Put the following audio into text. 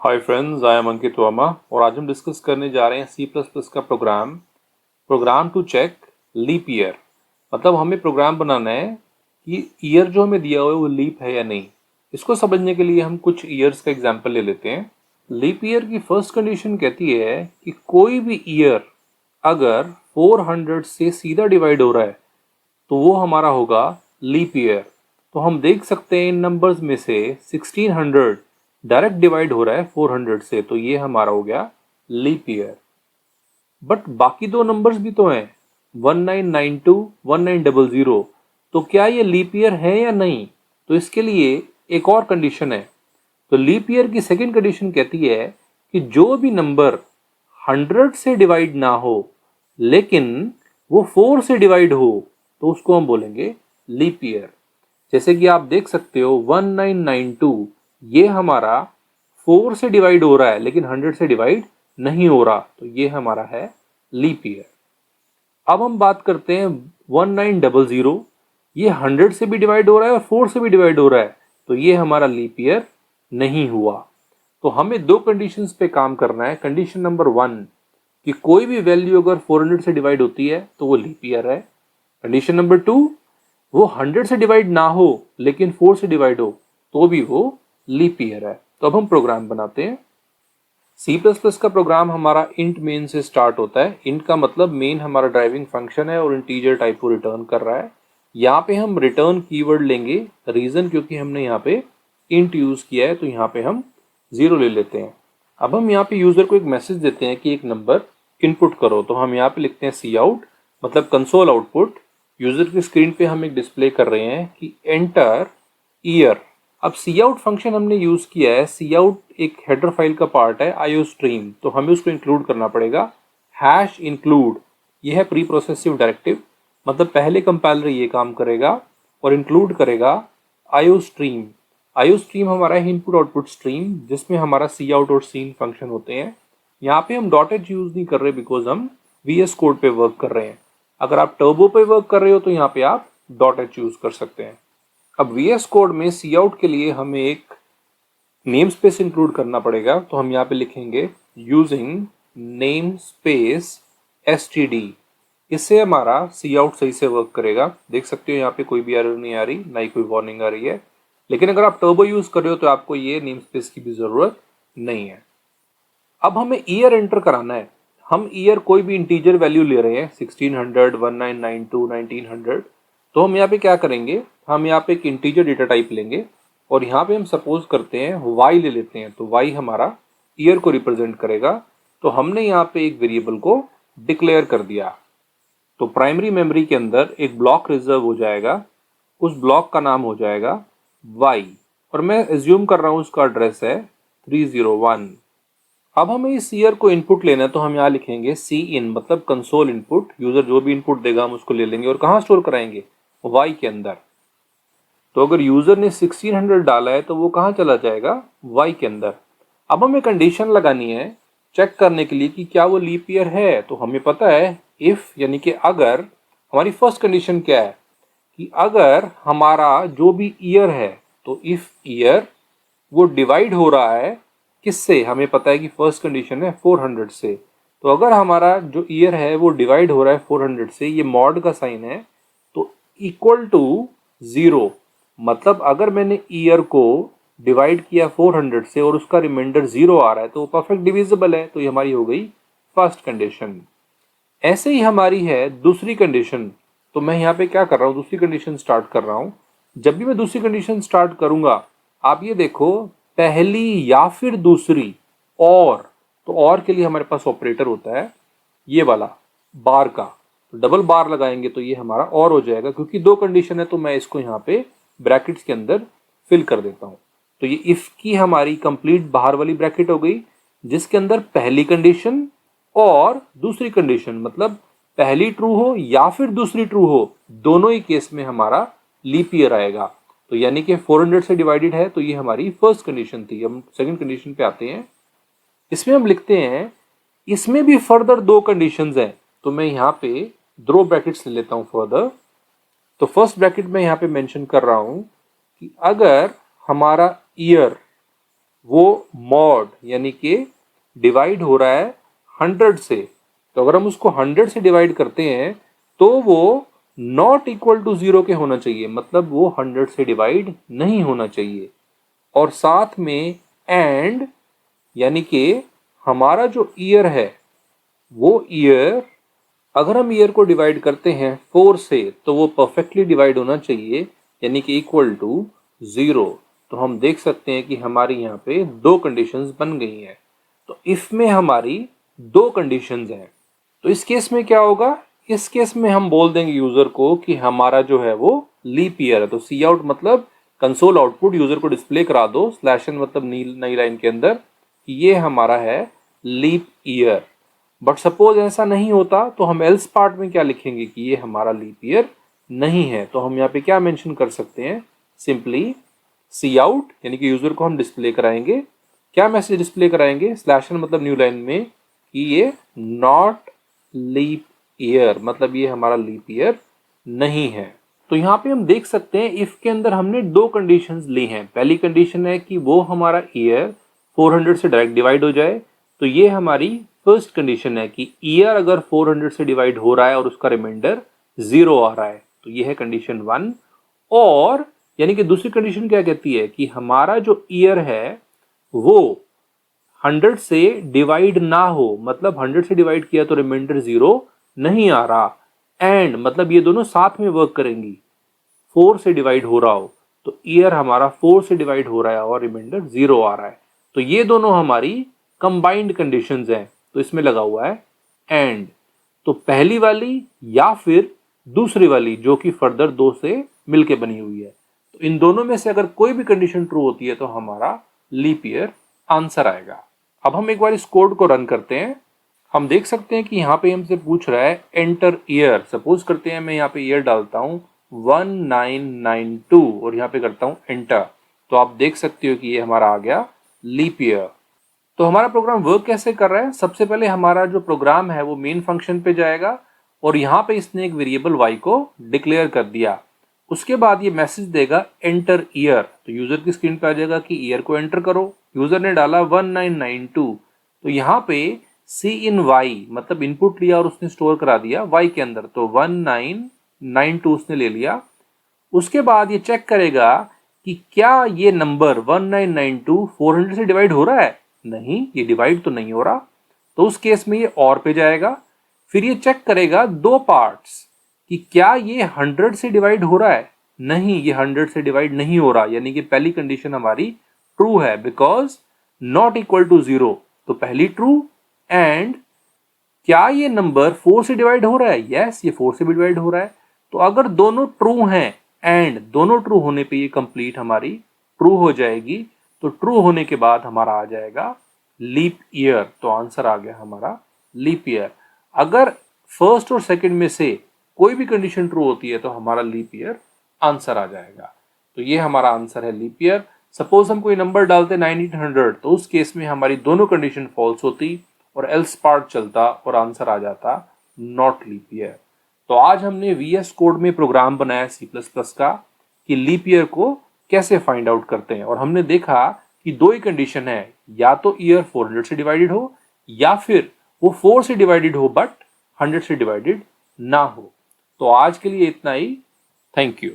Hi friends, I am Ankit Verma और आज हम डिस्कस करने जा रहे हैं सी प्लस प्लस का program to check leap year. मतलब हमें प्रोग्राम बनाना है कि ईयर जो हमें दिया हुआ है वो लीप है या नहीं। इसको समझने के लिए हम कुछ ईयर्स का एग्जांपल ले लेते हैं। लीप ईयर की फर्स्ट कंडीशन कहती है कि कोई भी ईयर अगर 400 से सीधा डिवाइड हो रहा है तो वो हमारा होगा लीप ईयर। तो हम देख सकते हैं इन नंबर्स में से 1600 डायरेक्ट डिवाइड हो रहा है 400 से, तो ये हमारा हो गया लीप ईयर। बट बाकी दो नंबर्स भी तो हैं, 1992 1900, तो क्या ये लीप ईयर है या नहीं। तो इसके लिए एक और कंडीशन है। तो लीप ईयर की सेकेंड कंडीशन कहती है कि जो भी नंबर 100 से डिवाइड ना हो लेकिन वो 4 से डिवाइड हो तो उसको हम बोलेंगे लीप ईयर। जैसे कि आप देख सकते हो 1992 ये हमारा 4 से डिवाइड हो रहा है लेकिन 100 से डिवाइड नहीं हो रहा, तो ये हमारा है लीप ईयर। अब हम बात करते हैं 1900, ये 100 से भी डिवाइड हो रहा है और 4 से भी डिवाइड हो रहा है, तो ये हमारा लीप ईयर नहीं हुआ। तो हमें दो कंडीशंस पे काम करना है। कंडीशन नंबर 1 कि कोई भी वैल्यू अगर 400 से डिवाइड होती है तो वो लीप ईयर है। कंडीशन नंबर 2, वो 100 से डिवाइड ना हो लेकिन 4 से डिवाइड हो तो भी वो लीप ईयर है। तो अब हम प्रोग्राम बनाते हैं। सी प्लस प्लस का प्रोग्राम हमारा इंट मेन से स्टार्ट होता है। इंट का मतलब मेन हमारा ड्राइविंग फंक्शन है और इंटीजर टाइप को रिटर्न कर रहा है। यहाँ पे हम रिटर्न कीवर्ड लेंगे, रीजन क्योंकि हमने यहाँ पे इंट यूज किया है तो यहाँ पे हम 0 ले लेते हैं। अब हम यहाँ पे यूजर को एक मैसेज देते हैं कि एक नंबर इनपुट करो, तो हम यहाँ पे लिखते हैं सी आउट, मतलब कंसोल आउटपुट। यूजर की स्क्रीन पे हम एक डिस्प्ले कर रहे हैं कि एंटर ईयर। अब सी आउट फंक्शन हमने यूज किया है। सी आउट एक हेडर फाइल का पार्ट है आईओ स्ट्रीम, तो हमें उसको इंक्लूड करना पड़ेगा। हैश इंक्लूड ये है प्री प्रोसेसिव डायरेक्टिव, मतलब पहले कंपाइलर ये काम करेगा और इंक्लूड करेगा आईओ स्ट्रीम। आईओ स्ट्रीम हमारा है इनपुट आउटपुट स्ट्रीम जिसमें हमारा सी आउट और सीन फंक्शन होते हैं। यहाँ पे हम डॉट एच यूज नहीं कर रहे बिकॉज हम वीएस कोड पे वर्क कर रहे हैं। अगर आप टर्बो पे वर्क कर रहे हो तो यहाँ पे आप डॉट एच यूज कर सकते हैं। अब वीएस कोड में सी आउट के लिए हमें एक नेम स्पेस इंक्लूड करना पड़ेगा, तो हम यहाँ पे लिखेंगे यूजिंग नेम स्पेस std। इससे हमारा सी आउट सही से वर्क करेगा। देख सकते हो यहाँ पे कोई भी एरर नहीं आ रही, ना ही कोई वार्निंग आ रही है। लेकिन अगर आप टर्बो यूज कर रहे हो तो आपको ये नेम स्पेस की भी जरूरत नहीं है। अब हमें ईयर एंटर कराना है। हम ईयर कोई भी इंटीजर वैल्यू ले रहे हैं, 1600 1992 1900। तो हम यहाँ पे क्या करेंगे, हम यहाँ पे एक इंटीजर डेटा टाइप लेंगे और यहाँ पे हम सपोज करते हैं y ले लेते हैं, तो y हमारा ईयर को रिप्रेजेंट करेगा। तो हमने यहाँ पे एक वेरिएबल को डिक्लेयर कर दिया। तो प्राइमरी मेमोरी के अंदर एक ब्लॉक रिजर्व हो जाएगा, उस ब्लॉक का नाम हो जाएगा y, और मैं एज्यूम कर रहा हूँ उसका एड्रेस है 301। अब हमें इस ईयर को इनपुट लेना है, तो हम यहाँ लिखेंगे सी इन, मतलब कंसोल इनपुट। यूजर जो भी इनपुट देगा हम उसको ले लेंगे और कहाँ स्टोर कराएंगे, y के अंदर। तो अगर यूजर ने 1600 डाला है तो वो कहाँ चला जाएगा, y के अंदर। अब हमें कंडीशन लगानी है चेक करने के लिए कि क्या वो लीप ईयर है। तो हमें पता है इफ, यानी कि अगर, हमारी फर्स्ट कंडीशन क्या है कि अगर हमारा जो भी ईयर है, तो इफ ईयर वो डिवाइड हो रहा है किससे, हमें पता है कि फर्स्ट कंडीशन है 400 से। तो अगर हमारा जो ईयर है वो डिवाइड हो रहा है 400 से, ये मॉड का साइन है, तो इक्वल टू 0, मतलब अगर मैंने ईयर को डिवाइड किया 400 से और उसका रिमाइंडर 0 आ रहा है तो वो परफेक्ट डिविजिबल है, तो ये हमारी हो गई फर्स्ट कंडीशन। ऐसे ही हमारी है दूसरी कंडीशन। तो मैं यहाँ पे क्या कर रहा हूँ, दूसरी कंडीशन स्टार्ट कर रहा हूँ। जब भी मैं दूसरी कंडीशन स्टार्ट करूंगा, आप ये देखो पहली या फिर दूसरी, और तो और के लिए हमारे पास ऑपरेटर होता है ये वाला बार का, तो डबल बार लगाएंगे तो ये हमारा और हो जाएगा। क्योंकि दो कंडीशन है तो मैं इसको यहाँ पे ब्रैकेट्स के अंदर फिल कर देता हूँ। तो ये इफ की हमारी कंप्लीट बाहर वाली ब्रैकेट हो गई जिसके अंदर पहली कंडीशन और दूसरी कंडीशन, मतलब पहली ट्रू हो या फिर दूसरी ट्रू हो, दोनों ही केस में हमारा लीप ईयर आएगा। तो यानी कि 400 से डिवाइडेड है, तो ये हमारी फर्स्ट कंडीशन थी। हम सेकंड कंडीशन पे आते हैं। इसमें हम लिखते हैं इसमें भी फर्दर दो कंडीशंस हैं, तो मैं यहाँ पे दो ब्रैकेट्स ले लेता हूँ फर्दर। तो फर्स्ट ब्रैकेट में यहाँ पे मेंशन कर रहा हूँ कि अगर हमारा ईयर वो मॉड यानी कि डिवाइड हो रहा है 100 से, तो अगर हम उसको 100 से डिवाइड करते हैं तो वो नॉट इक्वल टू 0 के होना चाहिए, मतलब वो 100 से डिवाइड नहीं होना चाहिए। और साथ में एंड यानी कि हमारा जो ईयर है वो ईयर, अगर हम ईयर को डिवाइड करते हैं 4 से तो वो परफेक्टली डिवाइड होना चाहिए यानी कि इक्वल टू 0। तो हम देख सकते हैं कि हमारी यहाँ पे दो कंडीशंस बन गई हैं। तो इसमें हमारी दो कंडीशंस हैं। तो इस केस में क्या होगा, इस केस में हम बोल देंगे यूजर को कि हमारा जो है वो लीप ईयर है। तो सी आउट मतलब कंसोल आउटपुट यूजर को डिस्प्ले करा दो, स्लैश एन मतलब नई लाइन के अंदर, कि ये हमारा है लीप ईयर। बट सपोज ऐसा नहीं होता तो हम एल्स पार्ट में क्या लिखेंगे कि ये हमारा लीप ईयर नहीं है। तो हम यहाँ पे क्या मेंशन कर सकते हैं, सिंपली सी आउट यानी कि यूजर को हम डिस्प्ले कराएंगे, क्या मैसेज डिस्प्ले कराएंगे, स्लैश एन मतलब न्यू लाइन में, कि ये नॉट लीप ईयर, मतलब ये हमारा लीप ईयर नहीं है। तो यहाँ पे हम देख सकते हैं इफ के अंदर हमने दो कंडीशंस ली हैं। पहली कंडीशन है कि वो हमारा ईयर 400 से डायरेक्ट डिवाइड हो जाए, तो ये हमारी फर्स्ट कंडीशन है कि ईयर अगर 400 से डिवाइड हो रहा है और उसका रिमाइंडर 0 आ रहा है, तो ये है कंडीशन 1। और यानी कि दूसरी कंडीशन क्या कहती है कि हमारा जो ईयर है वो 100 से डिवाइड ना हो, मतलब 100 से डिवाइड किया तो रिमाइंडर 0 नहीं आ रहा, एंड मतलब ये दोनों साथ में वर्क करेंगी, 4 से डिवाइड हो रहा हो तो ईयर हमारा 4 से डिवाइड हो रहा है और रिमाइंडर 0 आ रहा है, तो ये दोनों हमारी कंबाइंड कंडीशंस हैं। तो इसमें लगा हुआ है एंड, तो पहली वाली या फिर दूसरी वाली जो कि फर्दर दो से मिलके बनी हुई है, तो इन दोनों में से अगर कोई भी कंडीशन ट्रू होती है तो हमारा लीप ईयर आंसर आएगा। अब हम एक बार इस कोड को रन करते हैं। हम देख सकते हैं कि यहाँ पे हमसे पूछ रहा है एंटर ईयर। सपोज करते हैं मैं यहाँ पे ईयर डालता हूँ 1992 और यहाँ पे करता हूँ एंटर, तो आप देख सकते हो कि ये हमारा आ गया लीप ईयर। तो हमारा प्रोग्राम वर्क कैसे कर रहा है, सबसे पहले हमारा जो प्रोग्राम है वो मेन फंक्शन पे जाएगा और यहाँ पे इसने एक वेरिएबल y को डिक्लेयर कर दिया। उसके बाद ये मैसेज देगा एंटर ईयर, तो यूजर की स्क्रीन पे आ जाएगा कि ईयर को एंटर करो। यूजर ने डाला 1992, तो यहाँ पे सी इन वाई मतलब इनपुट लिया और उसने स्टोर करा दिया y के अंदर, तो 1992 उसने ले लिया। उसके बाद ये चेक करेगा कि क्या ये नंबर 1992 400 से डिवाइड हो रहा है, नहीं ये डिवाइड तो नहीं हो रहा, तो उस केस में ये और पे जाएगा। फिर ये चेक करेगा दो पार्ट्स कि क्या ये 100 से डिवाइड हो रहा है, नहीं ये 100 से डिवाइड नहीं हो रहा, यानी कि पहली कंडीशन हमारी ट्रू है बिकॉज नॉट इक्वल टू 0, तो पहली ट्रू। एंड क्या ये नंबर 4 से डिवाइड हो रहा है, यस ये 4 से भी डिवाइड हो रहा है। तो अगर दोनों ट्रू हैं एंड दोनों ट्रू होने पे ये कंप्लीट हमारी ट्रू हो जाएगी, तो ट्रू होने के बाद हमारा आ जाएगा लीप ईयर, तो आंसर आ गया हमारा लीप ईयर। अगर फर्स्ट और सेकंड में से कोई भी कंडीशन ट्रू होती है तो हमारा लीप ईयर आंसर आ जाएगा। तो ये हमारा आंसर है लीप ईयर। सपोज हम कोई नंबर डालते 1900, तो उस केस में हमारी दोनों कंडीशन फॉल्स होती और एल्स पार्ट चलता और आंसर आ जाता नॉट लीप ईयर। तो आज हमने VS कोड में प्रोग्राम बनाया C++ का कि लीप ईयर को कैसे फाइंड आउट करते हैं, और हमने देखा कि दो ही कंडीशन है, या तो ईयर 400 से डिवाइडेड हो या फिर वो 4 से डिवाइडेड हो बट 100 से डिवाइडेड ना हो। तो आज के लिए इतना ही। Thank you.